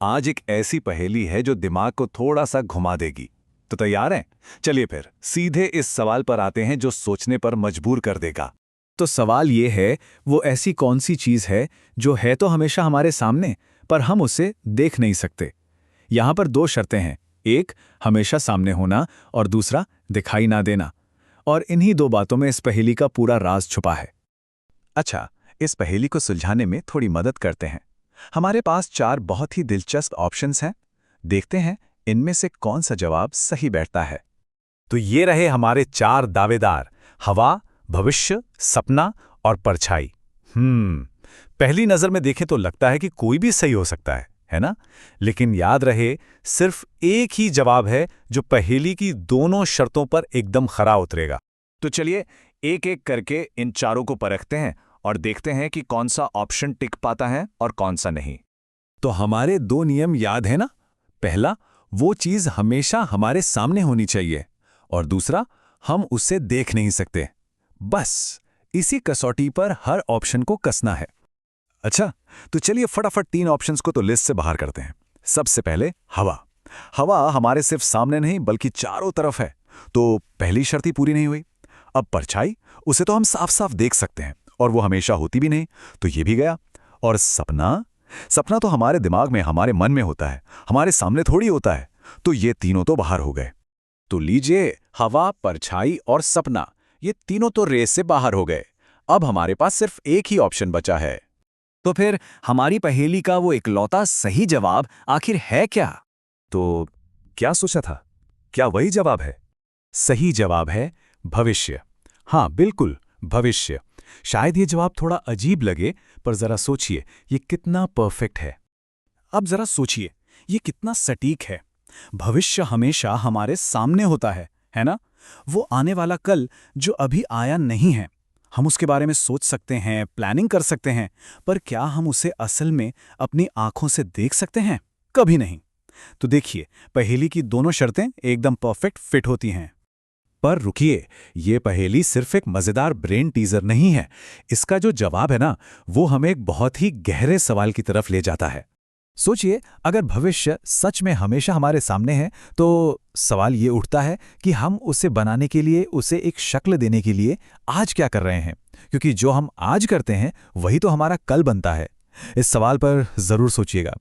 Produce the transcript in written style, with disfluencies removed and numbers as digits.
आज एक ऐसी पहेली है जो दिमाग को थोड़ा सा घुमा देगी। तो तैयार हैं? चलिए फिर सीधे इस सवाल पर आते हैं जो सोचने पर मजबूर कर देगा। तो सवाल ये है, वो ऐसी कौन सी चीज़ है जो है तो हमेशा हमारे सामने, पर हम उसे देख नहीं सकते। यहाँ पर दो शर्तें हैं, एक हमेशा सामने होना और दूसरा दिखाई ना देना। और इन्हीं दो बातों में इस पहेली का पूरा राज छुपा है। अच्छा, इस पहेली को सुलझाने में थोड़ी मदद करते हैं। हमारे पास 4 बहुत ही दिलचस्प ऑप्शंस हैं। देखते हैं इनमें से कौन सा जवाब सही बैठता है। तो ये रहे हमारे 4 दावेदार: हवा, भविष्य, सपना और परछाई। पहली नजर में देखें तो लगता है कि कोई भी सही हो सकता है ना? लेकिन याद रहे, सिर्फ एक ही जवाब है जो पहेली की दोनों शर्तों पर एकदम खरा उतरेगा। तो चलिए एक एक करके इन चारों को परखते हैं और देखते हैं कि कौन सा ऑप्शन टिक पाता है और कौन सा नहीं। तो हमारे 2 नियम याद है ना? पहला, वो चीज हमेशा हमारे सामने होनी चाहिए, और दूसरा, हम उसे देख नहीं सकते। बस इसी कसौटी पर हर ऑप्शन को कसना है। अच्छा, तो चलिए फटाफट 3 ऑप्शंस को तो लिस्ट से बाहर करते हैं। सबसे पहले हवा। हवा हमारे सिर्फ सामने नहीं बल्कि चारों तरफ है, तो पहली शर्त ही पूरी नहीं हुई। अब परछाई, उसे तो हम साफ साफ देख सकते हैं और वो हमेशा होती भी नहीं, तो ये भी गया। और सपना, सपना तो हमारे दिमाग में, हमारे मन में होता है, हमारे सामने थोड़ी होता है, तो ये तीनों तो बाहर हो गए। तो लीजिए, हवा, परछाई और सपना, ये तीनों तो रेस से बाहर हो गए। अब हमारे पास सिर्फ एक ही ऑप्शन बचा है। तो फिर हमारी पहेली का वो इकलौता सही जवाब आखिर है क्या? तो क्या सोचा था? क्या वही जवाब है? सही जवाब है भविष्य। हाँ बिल्कुल, भविष्य। शायद ये जवाब थोड़ा अजीब लगे, पर जरा सोचिए, ये कितना परफेक्ट है। अब जरा सोचिए, ये कितना सटीक है। भविष्य हमेशा हमारे सामने होता है ना? वो आने वाला कल जो अभी आया नहीं है। हम उसके बारे में सोच सकते हैं, प्लानिंग कर सकते हैं, पर क्या हम उसे असल में अपनी आंखों से देख सकते हैं? कभी नहीं। तो देखिए, पहेली की दोनों शर्तें एकदम परफेक्ट फिट होती हैं। पर रुकिए, ये पहेली सिर्फ एक मजेदार ब्रेन टीजर नहीं है। इसका जो जवाब है ना, वो हमें एक बहुत ही गहरे सवाल की तरफ ले जाता है। सोचिए, अगर भविष्य सच में हमेशा हमारे सामने है, तो सवाल ये उठता है कि हम उसे बनाने के लिए, उसे एक शक्ल देने के लिए आज क्या कर रहे हैं? क्योंकि जो हम आज करते हैं वही तो हमारा कल बनता है। इस सवाल पर जरूर सोचिएगा।